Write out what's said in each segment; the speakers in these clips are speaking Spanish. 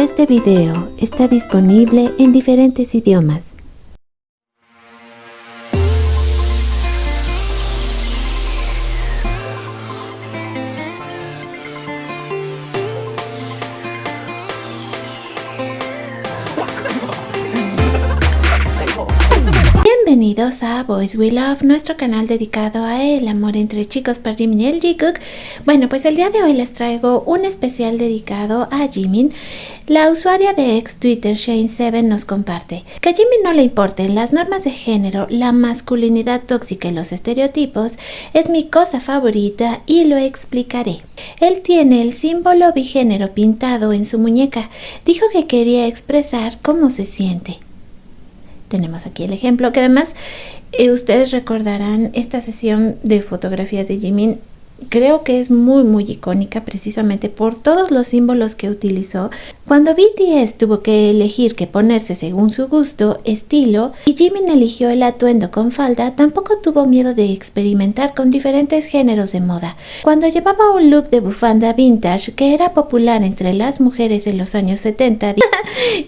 Este video está disponible en diferentes idiomas. Bienvenidos a Boys We Love, nuestro canal dedicado a el amor entre chicos por Jimin y el Jungkook. Bueno, pues el día de hoy les traigo un especial dedicado a Jimin. La usuaria de ex Twitter Shane7 nos comparte que a Jimin no le importen las normas de género, la masculinidad tóxica y los estereotipos. Es mi cosa favorita y lo explicaré. Él tiene el símbolo bigénero pintado en su muñeca. Dijo que quería expresar cómo se siente. Tenemos aquí el ejemplo, que además ustedes recordarán esta sesión de fotografías de Jimin. Creo que es muy icónica precisamente por todos los símbolos que utilizó. Cuando BTS tuvo que elegir qué ponerse según su gusto, estilo, y Jimin eligió el atuendo con falda, tampoco tuvo miedo de experimentar con diferentes géneros de moda. Cuando llevaba un look de bufanda vintage que era popular entre las mujeres en los años 70,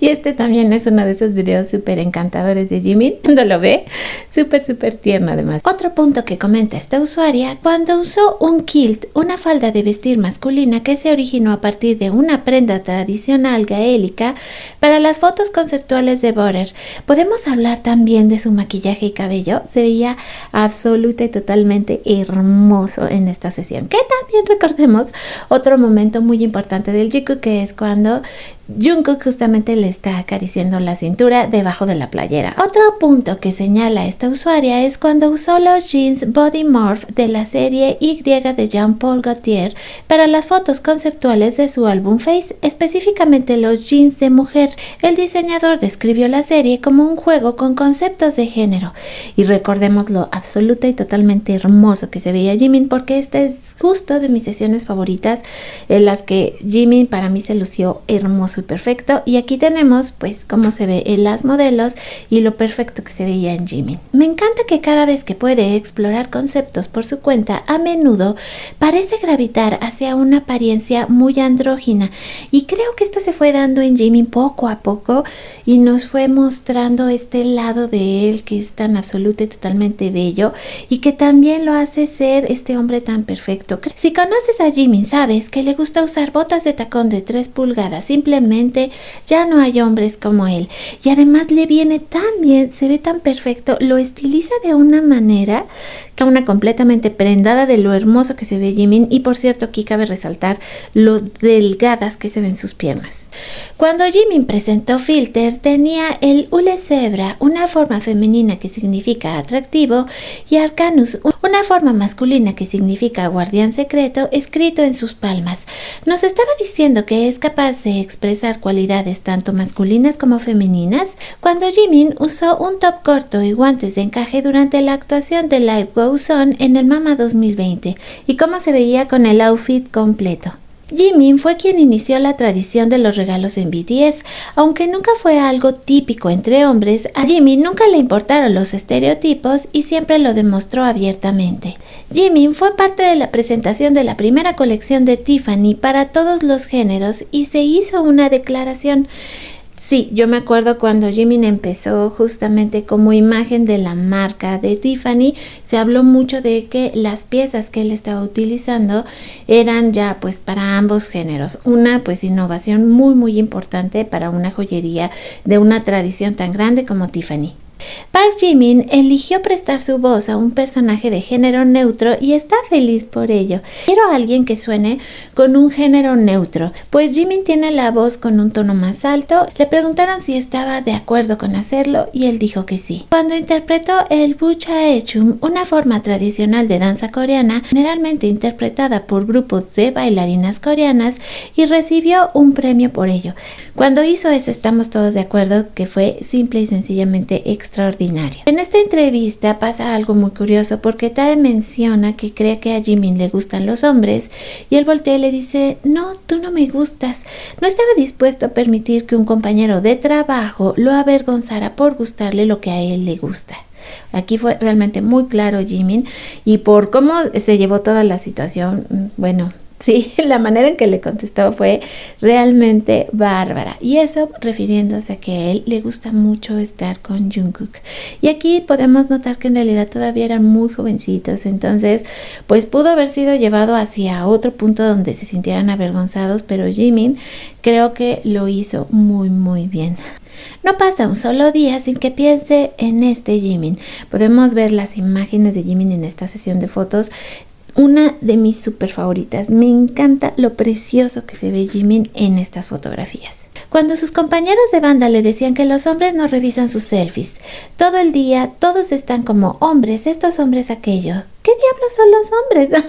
y este también es uno de esos videos súper encantadores de Jimin, cuando lo ve, súper tierno además. Otro punto que comenta esta usuaria, cuando usó un kilt, una falda de vestir masculina que se originó a partir de una prenda tradicional gaélica para las fotos conceptuales de Butter. Podemos hablar también de su maquillaje y cabello. Se veía absoluta y totalmente hermoso en esta sesión. Que también recordemos otro momento muy importante del Jungkook, que es cuando Jungkook justamente le está acariciando la cintura debajo de la playera. Otro punto que señala esta usuaria es cuando usó los jeans Body Morph de la serie Y de Jean-Paul Gaultier para las fotos conceptuales de su álbum Face, específicamente los jeans de mujer. El diseñador describió la serie como un juego con conceptos de género. Y recordemos lo absoluta y totalmente hermoso que se veía Jimin, porque esta es justo de mis sesiones favoritas en las que Jimin para mí se lució hermoso y perfecto. Y aquí tenemos pues cómo se ve en las modelos y lo perfecto que se veía en Jimin. Me encanta que cada vez que puede explorar conceptos por su cuenta, a menudo parece gravitar hacia una apariencia muy andrógina, y creo que esto se fue dando en Jimin poco a poco y nos fue mostrando este lado de él que es tan absoluto y totalmente bello, y que también lo hace ser este hombre tan perfecto. Si conoces a Jimin, sabes que le gusta usar botas de tacón de 3 pulgadas. Simplemente ya no hay hombres como él, y además le viene tan bien, se ve tan perfecto, lo estiliza de una manera que una completamente prendada de lo hermoso que se ve Jimin. Y por cierto, aquí cabe resaltar lo delgadas que se ven sus piernas. Cuando Jimin presentó Filter, tenía el hule zebra, una forma femenina que significa atractivo, y Arcanus, una forma masculina que significa guardián secreto, escrito en sus palmas. Nos estaba diciendo que es capaz de expresar cualidades tanto masculinas como femeninas. Cuando Jimin usó un top corto y guantes de encaje durante la actuación de Live Goes On en el Mama 2020, y cómo se veía con el outfit completo. Jimin fue quien inició la tradición de los regalos en BTS. Aunque nunca fue algo típico entre hombres, a Jimin nunca le importaron los estereotipos y siempre lo demostró abiertamente. Jimin fue parte de la presentación de la primera colección de Tiffany para todos los géneros y se hizo una declaración. Sí, yo me acuerdo cuando Jimin empezó justamente como imagen de la marca de Tiffany, se habló mucho de que las piezas que él estaba utilizando eran ya pues para ambos géneros. Una pues innovación muy importante para una joyería de una tradición tan grande como Tiffany. Park Jimin eligió prestar su voz a un personaje de género neutro y está feliz por ello. Quiero a alguien que suene con un género neutro, pues Jimin tiene la voz con un tono más alto. Le preguntaron si estaba de acuerdo con hacerlo y él dijo que sí. Cuando interpretó el Buchaechum, una forma tradicional de danza coreana, generalmente interpretada por grupos de bailarinas coreanas, y recibió un premio por ello. Cuando hizo eso, estamos todos de acuerdo que fue simple y sencillamente extraordinario. En esta entrevista pasa algo muy curioso, porque Tae menciona que cree que a Jimin le gustan los hombres, y él voltea y le dice: no, tú no me gustas. No estaba dispuesto a permitir que un compañero de trabajo lo avergonzara por gustarle lo que a él le gusta. Aquí fue realmente muy claro Jimin, y por cómo se llevó toda la situación, bueno, Sí, la manera en que le contestó fue realmente bárbara. Y eso refiriéndose a que a él le gusta mucho estar con Jungkook. Y aquí podemos notar que en realidad todavía eran muy jovencitos. Entonces, pues pudo haber sido llevado hacia otro punto donde se sintieran avergonzados. Pero Jimin creo que lo hizo muy, muy bien. No pasa un solo día sin que piense en este Jimin. Podemos ver las imágenes de Jimin en esta sesión de fotos. Una de mis super favoritas. Me encanta lo precioso que se ve Jimin en estas fotografías. Cuando sus compañeros de banda le decían que los hombres no revisan sus selfies, todo el día todos están como hombres, estos hombres aquello. ¿Qué diablos son los hombres?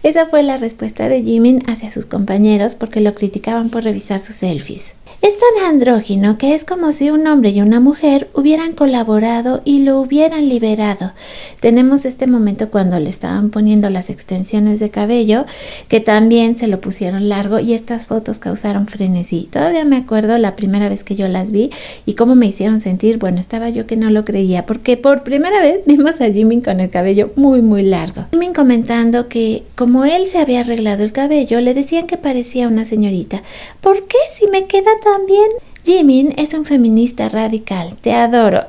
Esa fue la respuesta de Jimin hacia sus compañeros porque lo criticaban por revisar sus selfies. Es tan andrógino que es como si un hombre y una mujer hubieran colaborado y lo hubieran liberado. Tenemos este momento cuando le estaban poniendo las extensiones de cabello, que también se lo pusieron largo y estas fotos causaron frenesí. Todavía me acuerdo la primera vez que yo las vi y cómo me hicieron sentir. Bueno, estaba yo que no lo creía porque por primera vez vimos a Jimin con el cabello muy muy largo. Jimin comentando que como él se había arreglado el cabello, le decían que parecía una señorita. ¿Por qué si me queda tan bien? Jimin es un feminista radical, te adoro.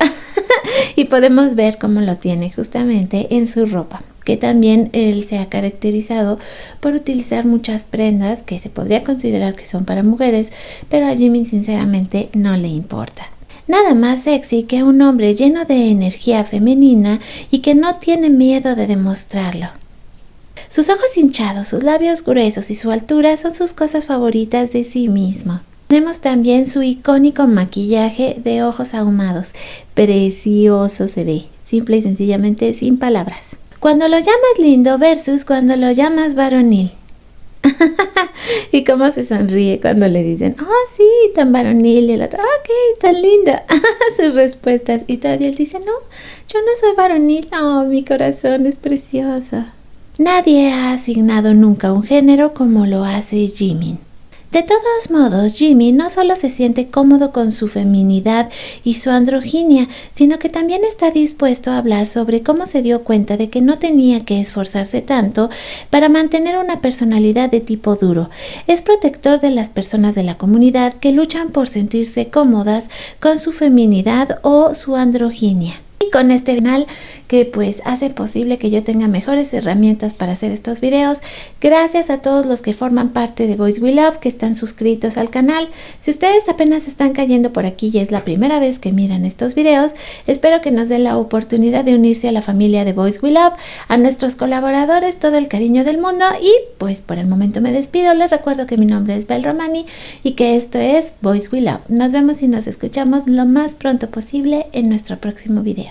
Y podemos ver cómo lo tiene justamente en su ropa, que también él se ha caracterizado por utilizar muchas prendas que se podría considerar que son para mujeres, pero a Jimin sinceramente no le importa. Nada más sexy que un hombre lleno de energía femenina y que no tiene miedo de demostrarlo. Sus ojos hinchados, sus labios gruesos y su altura son sus cosas favoritas de sí mismo. Tenemos también su icónico maquillaje de ojos ahumados. Precioso se ve, simple y sencillamente sin palabras. Cuando lo llamas lindo versus cuando lo llamas varonil. Y cómo se sonríe cuando le dicen, sí, tan varonil, y el otro, ok, tan linda. Sus respuestas, y todavía él dice, no, yo no soy varonil, mi corazón es precioso. Nadie ha asignado nunca un género como lo hace Jimin. De todos modos, Jimin no solo se siente cómodo con su feminidad y su androginia, sino que también está dispuesto a hablar sobre cómo se dio cuenta de que no tenía que esforzarse tanto para mantener una personalidad de tipo duro. Es protector de las personas de la comunidad que luchan por sentirse cómodas con su feminidad o su androginia. Y con este final que pues hace posible que yo tenga mejores herramientas para hacer estos videos. Gracias a todos los que forman parte de Boys We Love, que están suscritos al canal. Si ustedes apenas están cayendo por aquí y es la primera vez que miran estos videos, espero que nos den la oportunidad de unirse a la familia de Boys We Love, a nuestros colaboradores, todo el cariño del mundo. Y pues por el momento me despido. Les recuerdo que mi nombre es Bel Romani y que esto es Boys We Love. Nos vemos y nos escuchamos lo más pronto posible en nuestro próximo video.